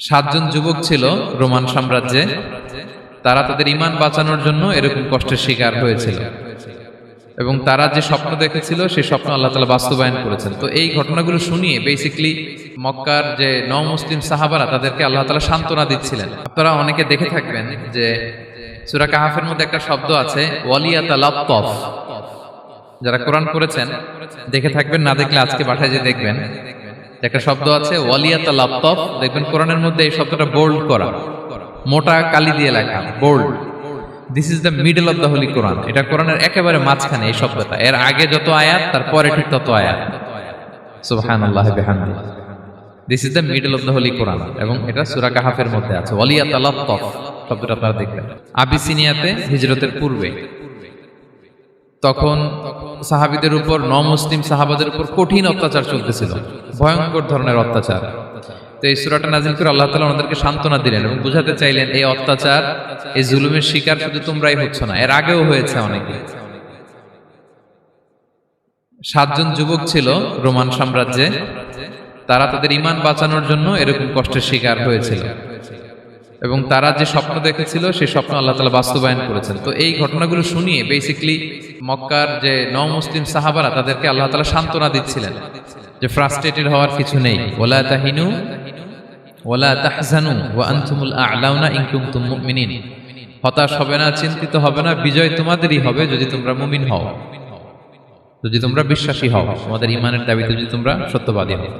সাতজন যুবক ছিল রোমান সাম্রাজ্যে। তারা তাদের ঈমান বাঁচানোর জন্য এরকম কষ্টের শিকার হয়েছিল এবং তারা যে স্বপ্ন দেখেছিল সেই স্বপ্ন আল্লাহ তাআলা বাস্তবায়ন করেছেন। তো এই ঘটনাগুলো শুনিয়ে বেসিক্যালি মক্কার যে মুসলিম সাহাবারা তাদেরকে আল্লাহ তাআলা সান্ত্বনা দিচ্ছিলেন। আপনারা অনেকে দেখে থাকবেন যে সূরা কাহাফের মধ্যে একটা শব্দ আছে ওয়ালিয়াতালাত্তাফ। যারা কোরআন পড়েছেন দেখে থাকবেন, না দেখলে আজকে বাসায় যে দেখবেন একটা শব্দ আছে ওয়ালিয়াতালাত্তাফ। দেখবেন কোরআনের মধ্যে এই শব্দটা বোল্ড করা, মোটা কালি দিয়ে লেখা, bold. This is the middle of the holy Quran. এটা কোরআনের একেবারে মাঝখানে এই শব্দটা। এর আগে যত আয়াত তারপরে ঠিক তত আয়াত। সুবহানাল্লাহ বিহামদিহি। This is the middle of the holy Quran এবং এটা সূরা কাহাফের মধ্যে আছে। ওয়ালিয়াতালাত্তাফ শব্দটা আপনারা দেখবেন। আবিসিনিয়াতে হিজরতের পূর্বে তখন সাহাবীদের উপর, মুসলিম সাহাবাদের উপর কঠিন অত্যাচার চলতেছিল, ভয়ঙ্কর ধরনের অত্যাচার। তো এই সূরাটা নাযিল করে আল্লাহ তাআলা ওনাদেরকে সান্ত্বনা দিলেন এবং বুঝাতে চাইলেন এই অত্যাচার, এই জুলুমের শিকার শুধু তোমরাই হচ্ছ না, এর আগেও হয়েছে অনেকে। সাতজন যুবক ছিল রোমান সাম্রাজ্যে। তারা তাদের ঈমান বাঁচানোর জন্য এরকম কষ্টের শিকার হয়েছিল এবং তারা যে স্বপ্ন দেখেছিল সেই স্বপ্ন আল্লাহ তাআলা বাস্তবায়ন করেছেন। তো এই ঘটনাগুলো শুনিয়ে বেসিক্যালি মক্কার যে মুসলিম সাহাবারা তাদেরকে আল্লাহ তাআলা সান্ত্বনা দিচ্ছিলেন যে ফ্রাস্ট্রেটেড হওয়ার কিছু নেই। ওয়ালা তাহিনু ওয়ালা তাহজানু ওয়া আনতুমুল আ'লাউনা ইন কুনতুম মুমিনিন। হতাশ হবে না, চিন্তিত হবে না, বিজয় তোমাদেরই হবে যদি তোমরা মুমিন হও, যদি তোমরা বিশ্বাসী হও, তোমাদের ঈমানের দাবিতে যদি তোমরা সত্যবাদী হও।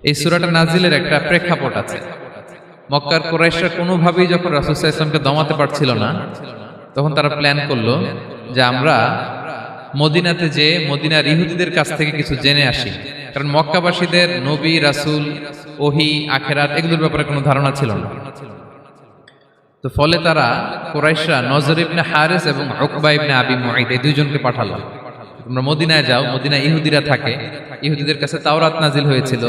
এই সূরাটা নাজিলের একটা প্রেক্ষাপট আছে। মক্কার কুরাইশরা কোনোভাবেই যখন রাসূল সাল্লাল্লাহু আলাইহি ওয়াসাল্লামকে দমাতে পারছিল না, তখন তারা প্ল্যান করলো যে আমরা মদিনাতে যে মদিনার ইহুদিদের কাছ থেকে কিছু জেনে আসি। কারণ মক্কাবাসীদের নবী, রাসূল, ওহী, আখিরাত এগুলোর ব্যাপারে কোনো ধারণা ছিল না। তো ফলে তারা কুরাইশরা নজর ইবনে হারিস এবং উকবা ইবনে আবি মুঈত এই দুইজনকে পাঠালো, তোমরা মদিনায় যাও, মদিনায় ইহুদিরা থাকে, ইহুদিদের কাছে তাওরাত নাজিল হয়েছিল।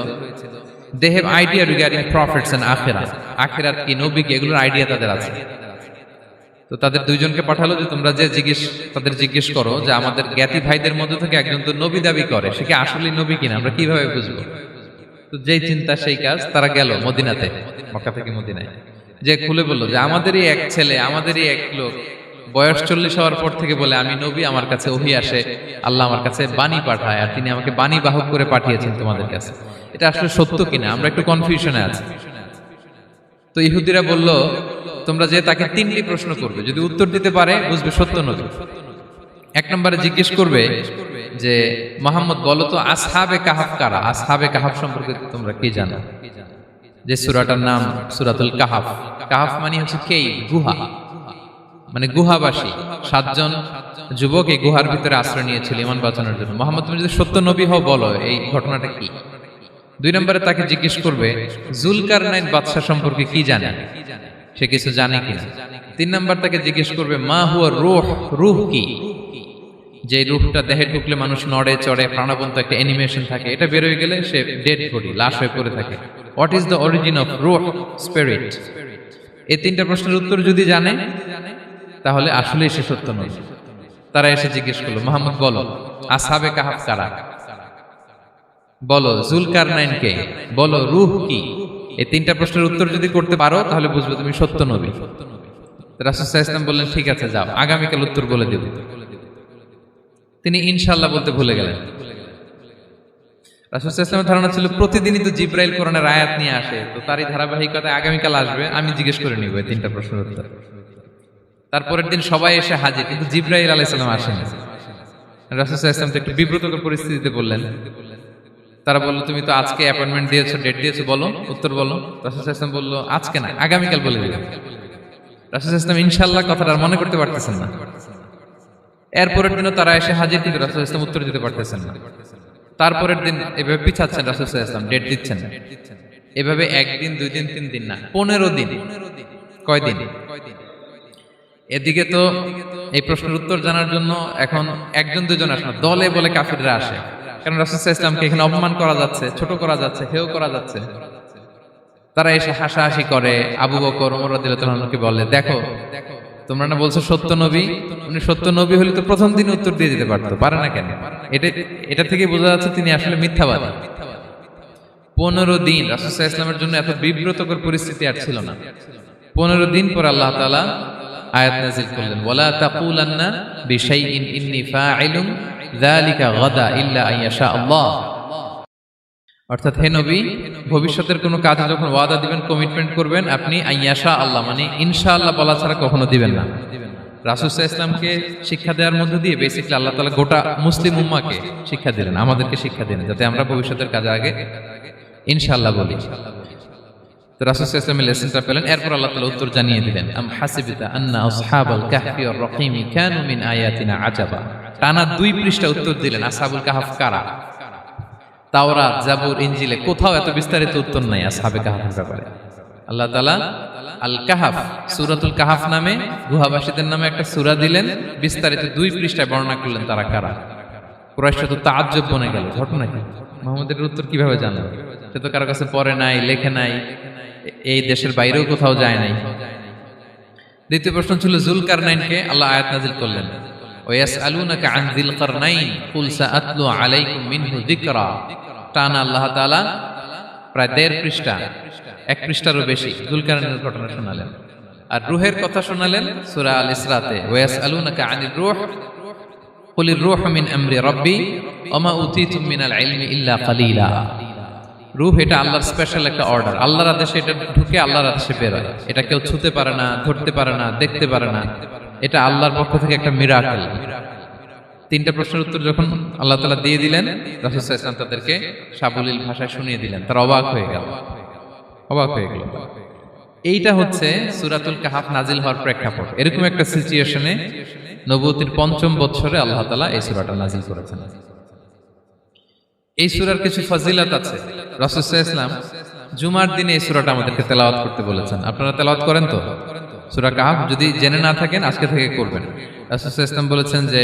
They have idea regarding prophets and আখিরাত। আখিরাত কি, নবী কি, এগুলোর আইডিয়া তাদের আছে। তো তাদের দুইজনকে পাঠালো যে তোমরা যে তাদের জিজ্ঞেস করো যে আমাদের জ্ঞাতি ভাইদের মধ্যে থেকে একজন তো নবী দাবি করে, সে কি আসলে নবী কিনা, আমরা কিভাবে বুঝবো? তো যেই চিন্তা সেই কাজ, তারা গেল মদিনাতে, মক্কা থেকে মদিনায়, যে খুলে বললো যে আমাদেরই এক ছেলে, আমাদেরই এক লোক বয়স 40 হওয়ার পর থেকে বলে আমি নবী, আমার কাছে ওহী আসে, আল্লাহ আমার কাছে বাণী পাঠায়, আর তিনি আমাকে বাণী বাহক করে পাঠিয়েছেন তোমাদের কাছে। এটা আসলে সত্য কিনা আমরা একটু কনফিউশনে আছি। তো ইহুদিরা বলল তোমরা যে তাকে 3টি প্রশ্ন করবে, যদি উত্তর দিতে পারে বুঝবে সত্য নবী। 1 নম্বরে জিজ্ঞেস করবে যে মুহাম্মদ বলো তো আসহাবে কাহাফ কারা, আসহাবে কাহাফ সম্পর্কে তোমরা কি জানো? যে সূরাটার নাম সূরাতুল কাহাফ। কাহাফ মানে হচ্ছে কেই, গুহা, মানে গুহাবাসী। 7 জন যুবক এই গুহার ভিতরে আশ্রয় নিয়েছিল ঈমান বাঁচানোর জন্য। মুহাম্মদ তুমি যদি সত্য নবী হও বলো এই ঘটনাটা কি। 2 নম্বরে তাকে জিজ্ঞেস করবে জুলকারনাইন বাদশা সম্পর্কে কি জানে, সে কিছু জানে কিনা। 3 নম্বর তাকে জিজ্ঞেস করবে মা হুয়া রূহ, রূহ কি, যে রূহটা দেহে ঢুকলে মানুষ নড়ে চড়ে, প্রাণবন্ত একটা অ্যানিমেশন থাকে, এটা বের হয়ে গেলে সে ডেড বডি, লাশ হয়ে পড়ে থাকে। What is the origin of রূহ, স্পিরিট। এই 3টা প্রশ্নের উত্তর যদি জানে তাহলে আসলেই সে সত্য নবী। তারা এসে জিজ্ঞেস করলো মুহাম্মদ বলো আসহাবে কাহাফ কারা, বলো জুলকারনাইন কে, বলো রূহ কি। এই 3টা প্রশ্নের উত্তর যদি করতে পারো তাহলে বুঝবে তুমি সত্য নবী। রাসূল সাল্লাল্লাহু আলাইহি ওয়াসাল্লাম বললেন ঠিক আছে যাও, আগামীকাল উত্তর বলে দেব। তিনি ইনশাআল্লাহ বলতে ভুলে গেলেন। রাসূল সাল্লাল্লাহু আলাইহি ওয়াসাল্লামের ধারণা ছিল প্রতিদিনই তো জিবরাইল কোরআনের আয়াত নিয়ে আসে, তো তারই ধারাবাহিকতায় আগামীকাল আসবে, আমি জিজ্ঞেস করে নিব এই 3টা প্রশ্নের উত্তর। তারপরের দিন সবাই এসে হাজির, কিন্তু জিবরাইল আলাইহিস সালাম আসেনি। রাসূল সাল্লাল্লাহু আলাইহি ওয়াসাল্লাম একটু বিব্রতকর পরিস্থিতিতে বললেন। তারা বলল তুমি তো আজকে অ্যাপয়েন্টমেন্ট দিয়েছো, ডেট দিয়েছো, বলো উত্তর বলো। রাসূল সাল্লাল্লাহু আলাইহি ওয়াসাল্লাম বলল আজকে না, আগামীকাল বলে দিলাম। রাসূল সাল্লাল্লাহু আলাইহি ওয়াসাল্লাম ইনশাআল্লাহ কথাটা আর মনে করতে পারতেছেন না। এরপরের দিনও তারা এসে হাজির, কিন্তু রাসূল সাল্লাল্লাহু আলাইহি ওয়াসাল্লাম উত্তর দিতে পারতেছেন না। তারপরের দিন এভাবে পিছাচ্ছেন রাসূল সাল্লাল্লাহু আলাইহি ওয়াসাল্লাম, ডেট দিচ্ছেন। এভাবে 1 দিন 2 দিন 3 দিন না, 15 দিন। কয়দিন? এদিকে তো এই প্রশ্নের উত্তর জানার জন্য এখন 1-2 আসে না, দলে বলে কাফিররা আসে। কারণ রাসূল সাল্লাল্লাহু আলাইহি ওয়াসাল্লামকে এখানে অপমান করা যাচ্ছে, ছোট করা যাচ্ছে, হেয় করা যাচ্ছে। তারা এসে হাসাহাসি করে। আবু বকর, ওমর রাদিয়াল্লাহু আনহুকে বলে দেখো তোমরা না বলছো সত্য নবী, উনি সত্য নবী হলে তো প্রথম দিন উত্তর দিয়ে দিতে পারতো, পারে না কেন? এটা থেকে বোঝা যাচ্ছে তিনি আসলে মিথ্যাবাদী। 15 দিন রাসূল সাল্লাল্লাহু আলাইহি ওয়াসাল্লামের জন্য এত বিব্রতকর পরিস্থিতি আর ছিল না। 15 দিন পর আল্লাহ তাআলা আয়াত নাযিল করলেন, ওয়ালা তাকুলান্না বিশাইইন ইন্নী ফাইলুন যালিকা গাদা ইল্লা আইয়াশা আল্লাহ। অর্থাৎ হে নবী, ভবিষ্যতের কোনো কাজে যখন ওয়াদা দিবেন, কমিটমেন্ট করবেন, আপনি আইয়াশা আল্লাহ মানে ইনশাআল্লাহ বলা ছাড়া কখনো দিবেন না। রাসূল সাল্লাল্লাহু আলাইহি ওয়াসাল্লামকে শিক্ষা দেওয়ার মধ্য দিয়ে বেসিক্যালি আল্লাহ তাআলা গোটা মুসলিম উম্মাহকে শিক্ষা দিলেন, আমাদেরকে শিক্ষা দিলেন, যাতে আমরা ভবিষ্যতের কাজে আগে ইনশাআল্লাহ বলি। তো রাসূল সাল্লাল্লাহু আলাইহি ওয়াসাল্লাম লেসনটা পেলেন, এরপর আল্লাহ তাআলা উত্তর জানিয়ে দিলেন, আম হাসিবতা আন্না আসহাবাল কাহফি ওয়ার রাকিমি কানু মিন আয়াতিনা আজাবা। টানা 2 পৃষ্ঠা উত্তর দিলেন আসহাবুল কাহফ কারা। তাওরাত, জাবুর, ইনজিলে কোথাও এত বিস্তারিত উত্তর নাই আসহাবে কাহফের ব্যাপারে। আল্লাহ তাআলা আল কাহাফ, সূরাতুল কাহাফ নামে গুহাবাসীদের নামে একটা সূরা দিলেন, বিস্তারিত 2 পৃষ্ঠায় বর্ণনা করলেন তারা কারা। কুরাইশরা তো তাআজ্জুব বনে গেল, ঘটনা কি, মুহাম্মদের উত্তর কিভাবে জানলো? সে তো কারো কাছে পড়ে নাই, লেখে নাই, এই দেশের বাইরেও কোথাও যায় নাই। দ্বিতীয় প্রশ্ন ছিল যুলকারনাইনকে আল্লাহ আয়াত নাযিল করলেন, ওয়াসআলুনাকা আন যিল কারনাইন কুল সাআতলু আলাইকুম মিনহু যিকরা। টানা আল্লাহ তাআলা প্রায় 1.5 পৃষ্ঠা, 1 পৃষ্ঠারও বেশি যুলকারনাইনের ঘটনা শোনালেন। আর রূহের কথা শোনালেন সূরা আল ইসরাতে, ওয়াসআলুনাকা আনির রূহ কুলির রূহু মিন আমরি রাব্বি ওয়া মা উতীতুম মিনাল ইলমি ইল্লা কালিলা। রূহ এটা আল্লাহর স্পেশাল একটা অর্ডার, আল্লাহর আদেশে এটা ঢুকে আল্লাহর আদেশে বের হয়, এটা কেউ ছুঁতে পারে না, ধরতে পারে না, দেখতে পারে না, এটা আল্লাহর পক্ষ থেকে একটা মিরাকেল। 3টা প্রশ্নের উত্তর যখন আল্লাহ তাআলা দিয়ে দিলেন, রাসূল সাল্লাল্লাহু আলাইহি ওয়াসাল্লাম তাদেরকে সাবলীল ভাষায় শুনিয়ে দিলেন, তারা অবাক হয়ে গেল। এইটা হচ্ছে সূরাতুল কাহাফ নাজিল হওয়ার প্রেক্ষাপট। এরকম একটা সিচুয়েশনে নবুয়তির 5ম বছরে আল্লাহ তাআলা এই সূরাটা নাজিল করেছেন। এই সূরার কিছু ফজিলত আছে। রাসূল সাল্লাল্লাহু আলাইহি ওয়াসাল্লাম জুমার দিনে এই সূরাটা আমাদেরকে তেলাওয়াত করতে বলেছেন। আপনারা তেলাওয়াত করেন তো? সূরা কাহাফ যদি জেনে না থাকেন আজকে থেকে করবেন। রাসূল সাল্লাল্লাহু আলাইহি ওয়াসাল্লাম বলেছেন যে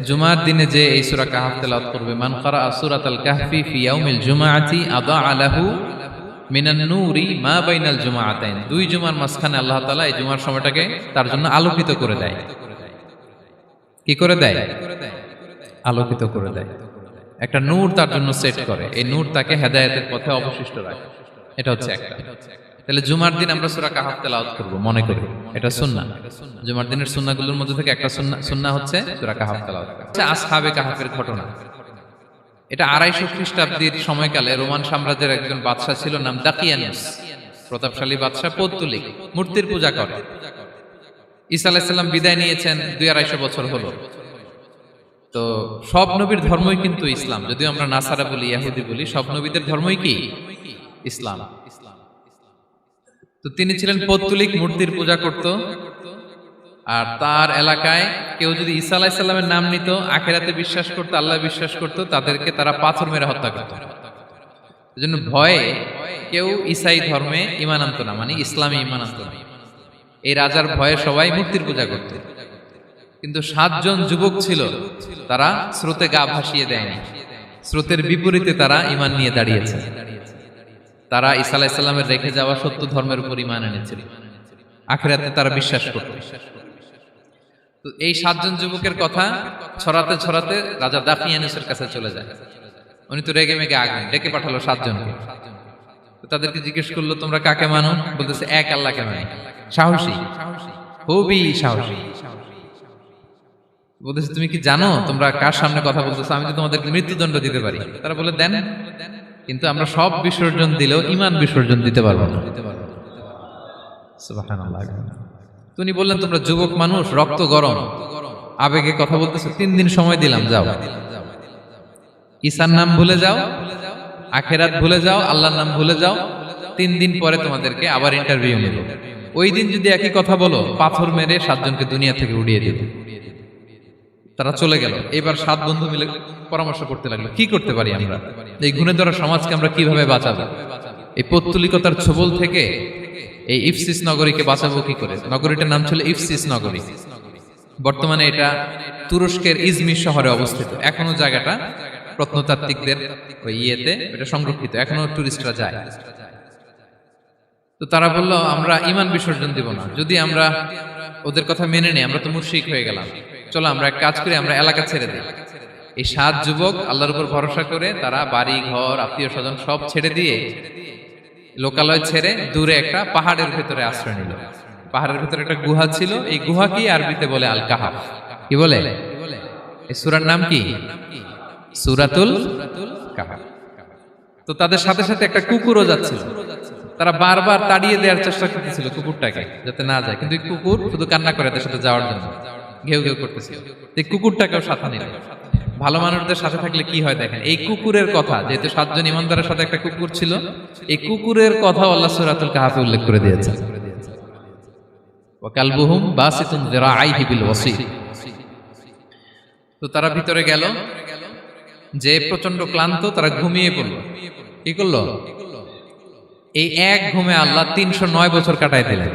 জুমার দিনে যে এই সূরা কাহাফ তেলাওয়াত করবে, মান ক্বারা সূরাতাল কাহফি ফি ইয়াউমিল জুমআতি আযা লাহু মিনান নূরি মা বাইনাল জুমআতাইন। 2 জুমার মাঝখানে আল্লাহ তাআলা এই জুমার সময়টাকে তার জন্য আলোকিত করে দেয়। কি করে দেয়? আলোকিত করে দেয়। একটা নূর তার জন্য সেট করে, এই নূর তাকে হেদায়েতের পথে অবশিষ্ট রাখে। এটা হচ্ছে একটা। তাহলে জুমার দিন আমরা সূরা কাহাফ তেলাওয়াত করব, মনে করি এটা সুন্নাহ। জুমার দিনের সুন্নাহগুলোর মধ্যে থেকে একটা সুন্নাহ হচ্ছে সূরা কাহাফ তেলাওয়াত করা। আচ্ছা, আসহাবে কাহাফের ঘটনা, এটা 250 খ্রিস্টাব্দের সময়কালে রোমান সাম্রাজ্যের একজন বাদশা ছিল, নাম দাকিয়ানুস। প্রতাপশালী বাদশা, পৌত্তলিক, মূর্তির পূজা করে। ঈসা আলাইহিস সালাম বিদায় নিয়েছেন, 250 বছর হলো। তো সব নবীর ধর্মই কিন্তু ইসলাম, যদিও আমরা নাসারা বলি, ইহুদি বলি, সব নবীদের ধর্মই কি ইসলাম। তো তিনি ছিলেন পৌত্তলিক, মূর্তির পূজা করত। আর তার এলাকায় কেউ যদি ঈসা আলাইহিস সালামের নাম নিত, আখিরাতে বিশ্বাস করত, আল্লাহ বিশ্বাস করত, তাদেরকে তারা পাথর মেরে হত্যা করত। এজন্য ভয়ে কেউ ঈসাই ধর্মে ঈমান আনতো না, মানে ইসলামে ঈমান আনতো না। এই রাজার ভয়ে সবাই মূর্তির পূজা করত। কিন্তু 7 জন যুবক ছিল, তারা স্রোতে গা ভাসিয়ে দেয়নি, স্রোতের বিপরীতে তারা ঈমান নিয়ে দাঁড়িয়েছে। তারা ঈসা আলাইহিস সালামের রেখে যাওয়া সত্য ধর্মের উপর ঈমান এনেছিল, আখিরাতে তারা বিশ্বাস করত। তো এই 7 জন যুবকের কথা ছড়াতে ছড়াতে রাজা দাকিয়ানুসের কাছে চলে যায়। উনি তো রেগে মেগে আগুন, ডেকে পাঠালো 7 জনকে। তো তাদেরকে জিজ্ঞেস করলো, তোমরা কাকে মানো? বলতেছে এক আল্লাহকে মানি। সাহসী, খুবই সাহসী। বলতেছে তুমি কি জানো তোমরা কার সামনে কথা বলতেছো? আমি তো তোমাদেরকে মৃত্যুদণ্ড দিতে পারি। তারা বলে দেন, কিন্তু আমরা সব বিসর্জন দিলেও ঈমান বিসর্জন দিতে পারবো না। সুবহানাল্লাহ। তিনি বললেন, তোমরা যুবক মানুষ, রক্ত গরম, আবেগে কথা বলতেছো, 3 দিন সময় দিলাম, যাও ঈসার নাম ভুলে যাও, আখিরাত ভুলে যাও, আল্লাহর নাম ভুলে যাও। 3 দিন পরে তোমাদেরকে আবার ইন্টারভিউ নেব। ওই দিন যদি একই কথা বলো, পাথর মেরে 7 জনকে দুনিয়া থেকে উড়িয়ে দেব। তারা চলে গেল। এবার 7 বন্ধু মিলে পরামর্শ করতে লাগলো, কি করতে পারি আমরা, এই গুণে ধরা সমাজকে আমরা কিভাবে বাঁচাবো, এই পৌত্তলিকতার ছোবল থেকে এই ইফসিস নগরীকে বাঁচাবো কি করে। নগরীটার নাম ছিল ইফসিস নগরী। বর্তমানে এটা তুরস্কের ইজমির শহরে অবস্থিত। এখনো জায়গাটা প্রত্নতাত্ত্বিকদের ওই ইয়েতে এটা সংরক্ষিত, এখনো টুরিস্টরা যায়। তো তারা বলল, আমরা ঈমান বিসর্জন দিব না, যদি আমরা ওদের কথা মেনে নেই আমরা তো মুশরিক হয়ে গেলাম, চলো আমরা এক কাজ করি, আমরা এলাকা ছেড়ে দিই। এই 7 যুবক আল্লাহর উপর ভরসা করে তারা বাড়ি ঘর আত্মীয় স্বজন সব ছেড়ে দিয়ে লোকালয় ছেড়ে দূরে একটা পাহাড়ের ভেতরে আশ্রয় নিল। পাহাড়ের ভেতরে একটা গুহা ছিল, এই গুহা কি আরবিতে বলে আল কাহাফ। কি বলে? এই সূরার নাম কি? সূরাতুল কাহাফ। তো তাদের সাথে সাথে একটা কুকুরও যাচ্ছিল। তারা বারবার তাড়িয়ে দেওয়ার চেষ্টা করতেছিল কুকুরটাকে যাতে না যায়, কিন্তু কুকুর শুধু কান্না করে তার সাথে যাওয়ার জন্য ঘেউ ঘেউ করতেছিল। এই কুকুরটাকেও সাথে নিল। ভালো মানুষদের সাথে থাকলে কি হয় দেখেন, এই কুকুরের কথা, যেহেতু 7 জন ইমানদারের সাথে একটা কুকুর ছিল, এই কুকুরের কথা আল্লাহ সূরাতুল কাহাফে উল্লেখ করে দিয়েছেন। ওয়া কালবুহুম বাসিতুন যিরাআইহি বিল ওয়াসিল। তো তারা ভিতরে গেল, যে প্রচন্ড ক্লান্ত, তারা ঘুমিয়ে পড়ল। কি করলো? এই এক ঘুমে আল্লাহ 309 বছর কাটাই দিলেন।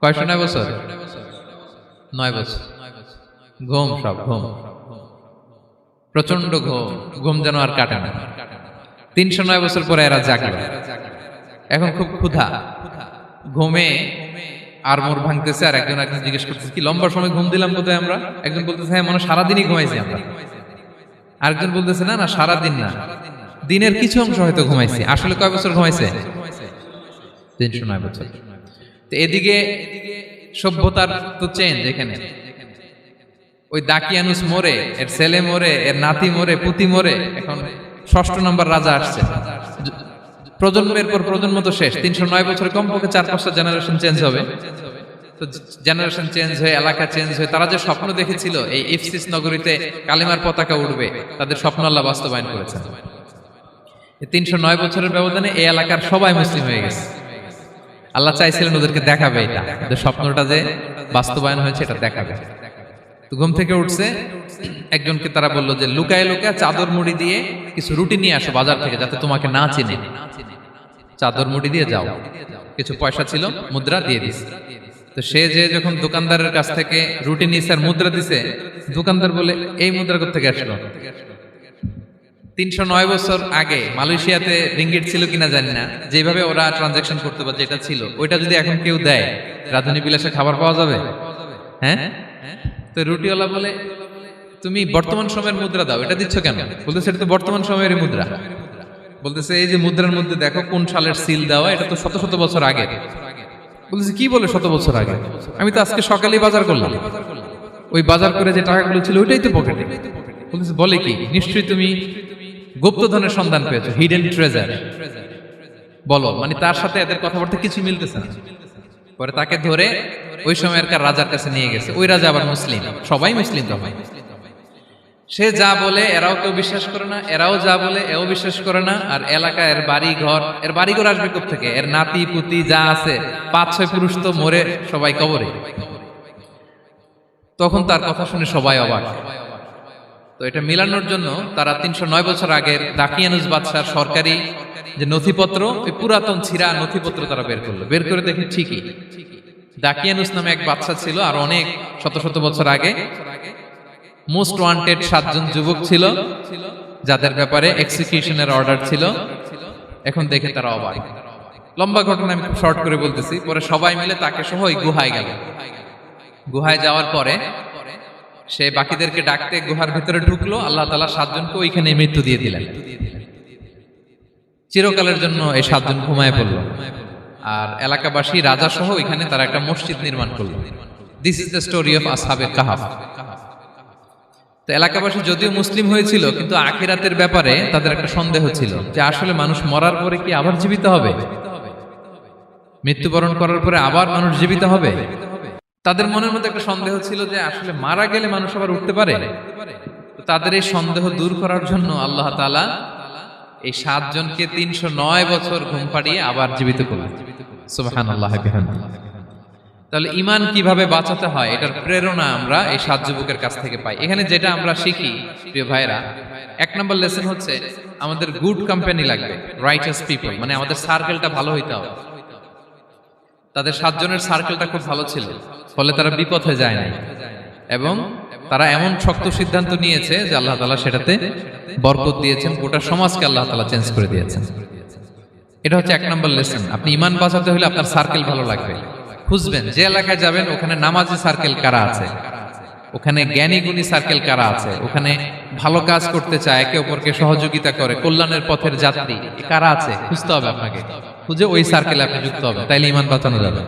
কয়শো 9 বছর? 9 বছর ঘুম, সব ঘুম, প্রচন্ড ঘুম, ঘুম যেন আর কাটে না। 309 বছর পরে এরা জাগলো। এখন খুব ক্ষুধা, ঘুমে আর মোর ভাঙতেছে, আর একজন জিজ্ঞেস করতেছে কি লম্বা সময় ঘুম দিলাম কোথায় আমরা? একজন বলতেছে হ্যাঁ মনে সারাদিনই ঘুমাইছি আমরা। আরেকজন বলতেছে না না সারাদিন না, দিনের কিছু অংশ হয়তো ঘুমাইছি। আসলে কয় বছর ঘুমাইছে? 309 বছর। তো এদিকে সভ্যতার তো চেঞ্জ। এখানে ওই দাকিয়ানুস মরে, এর ছেলে মরে, এর নাতি মরে, পুতি মরে, এখন 6ষ্ঠ নম্বর রাজা আসছে। প্রজন্মের পর প্রজন্ম তো শেষ। 309 বছরে কমপক্ষে 4-5টা জেনারেশন চেঞ্জ হবে। তো জেনারেশন চেঞ্জ হয়ে, এলাকা চেঞ্জ হয়ে, তারা যে স্বপ্ন দেখেছিল এই ইফসিস নগরীতে কালিমার পতাকা উঠবে, তাদের স্বপ্ন আল্লাহ বাস্তবায়ন করেছেন। 309 বছরের ব্যবধানে এই এলাকার সবাই মুসলিম হয়ে গেছে। আল্লাহ চাইছিলেন ওদেরকে দেখাবে এটা, ওদের স্বপ্নটা যে বাস্তবায়ন হয়েছে এটা দেখাবে। তো ঘুম থেকে উঠছে, একজনকে তারা বললো যে লুকায় লুকায় চাদর মুড়ি দিয়ে কিছু রুটি নিয়ে আসো বাজার থেকে, যাতে তোমাকে না চিনে। চাদর মুড়ি দিয়ে যাও। কিছু পয়সা ছিল, মুদ্রা দিয়ে দিস। তো সে যে যখন দোকানদারের কাছ থেকে রুটি নিয়ে আর মুদ্রা দিছে, দোকানদার বলে এই মুদ্রা কোত্থেকে আসলো? 309 বছর আগে মালয়েশিয়াতে রিঙ্গিট ছিল কিনা জানি না, যেভাবে ওরা ট্রানজাকশন করতে পারে যেটা ছিল, ওইটা যদি এখন কেউ দেয়, রাধুনী বিলাসে খাবার পাওয়া যাবে? হ্যাঁ। তো রুটিওয়ালা বলে তুমি বর্তমান সময়ের মুদ্রা দাও, এটা দিচ্ছ কেন? বলতেছে এটা তো বর্তমান সময়ের মুদ্রা। বলতেছে এই যে মুদ্রার মধ্যে দেখো কোন সালের সিল দেওয়া, এটা তো শত শত বছর আগে। বলতেছে কি বলে শত বছর আগে? আমি তো আজকে সকালেই বাজার করলাম, ওই বাজার করে যে টাকাগুলো ছিল ওইটাই তো পকেটে। বলতেছে বলে কি? নিশ্চয়ই তুমি গুপ্তধনের সন্ধান পেয়েছো, হিডেন ট্রেজার। বলো, মানে তার সাথে এদের কথাবার্তা কিছু মিলতেছে না। পরে তাকে ধরে ওই সময়কার রাজার কাছে নিয়ে গেছে। ওই রাজা আবার মুসলিম, সবাই মুসলিম তখন। সে যা বলে এরাও কেউ বিশ্বাস করে না, এরাও যা বলে এও বিশ্বাস করে না। আর এলাকা এর বাড়িঘর আসবে কোত্থেকে? এর নাতি পুতি যা আছে 5-6 পুরুষ তো মরে সবাই কবরে। তখন তার কথা শুনে সবাই অবাক। তো এটা মিলানোর জন্য তারা 309 বছর আগের দাকিয়ানুস বাদশার সরকারি যে নথিপত্র, ওই পুরাতন ছিঁড়া নথিপত্র তারা বের করলো। বের করে দেখে ঠিকই দাকিয়ানুস নামে এক বাদশা ছিল, আর অনেক শত শত বছর আগে মোস্ট ওয়ান্টেড 7 জন যুবক ছিল, যাদের ব্যাপারে এক্সিকিউশনের অর্ডার ছিল। এখন দেখে তারা অবাক। লম্বা ঘটনা আমি খুব শর্ট করে বলতেছি। পরে সবাই মিলে তাকে সহ ওই গুহায় গেল। গুহায় যাওয়ার পরে সে বাকিদেরকে ডাকতে গুহার ভিতরে ঢুকলো। আল্লাহ তাআলা 7 জনকে ওইখানে মৃত্যু দিয়ে দিলেন। চিরকালের জন্য এই 7 জন ঘুমায় পড়লো। আর এলাকাবাসী রাজা সহ ওইখানে তারা একটা মসজিদ নির্মাণ করলো। This is the story of আসহাবে কাহাফ। তো এলাকাবাসী যদিও মুসলিম হয়েছিল, কিন্তু আখিরাতের ব্যাপারে তাদের একটা সন্দেহ ছিল যে আসলে মানুষ মরার পরে কি আবার জীবিত হবে? মৃত্যুবরণ করার পরে আবার মানুষ জীবিত হবে? তাদের মনের মধ্যে একটা সন্দেহ ছিল যে আসলে মারা গেলে মানুষ আবার উঠতে পারে। তাদের এই সন্দেহ দূর করার জন্য আল্লাহ তাআলা এই 7 জনকে 309 বছর ঘুম পাড়িয়ে আবার জীবিত করলেন। সুবহানাল্লাহ বিহামদিহি। তাহলে ঈমান কিভাবে বাঁচাতে হয়, এটার প্রেরণা আমরা এই 7 যুবকের কাছ থেকে পাই। এখানে যেটা আমরা শিখি প্রিয় ভাইরা, 1 নম্বর লেসন হচ্ছে আমাদের গুড কোম্পানি লাগবে, রাইটাস পিপল, মানে আমাদের সার্কেলটা ভালো হইতে হবে। তাদের 7 জনের সার্কেলটা খুব ভালো ছিল, ফলে তারা বিপথে যায় না, এবং তারা এমন শক্ত সিদ্ধান্ত নিয়েছে যে আল্লাহ তাআলা সেটাতে বরকত দিয়েছেন, গোটা সমাজকে আল্লাহ তাআলা চেঞ্জ করে দিয়েছেন। এটা হচ্ছে 1 নম্বর লেসন। আপনি ঈমান বাঁচাতে হলে আপনার সার্কেল ভালো লাগবে। খুঁজবেন, যে এলাকায় যাবেন ওখানে নামাজি সার্কেল কারা আছে, ওখানে জ্ঞানী গুণী সার্কেল কারা আছে, ওখানে ভালো কাজ করতে চায়, একে অপরকে সহযোগিতা করে, কল্যাণের পথের যাত্রী কারা আছে খুঁজতে হবে আপনাকে। খুঁজে ওই সার্কেলে আপনি যুক্ত হবে, তাইলে ঈমান বাঁচানো যাবে।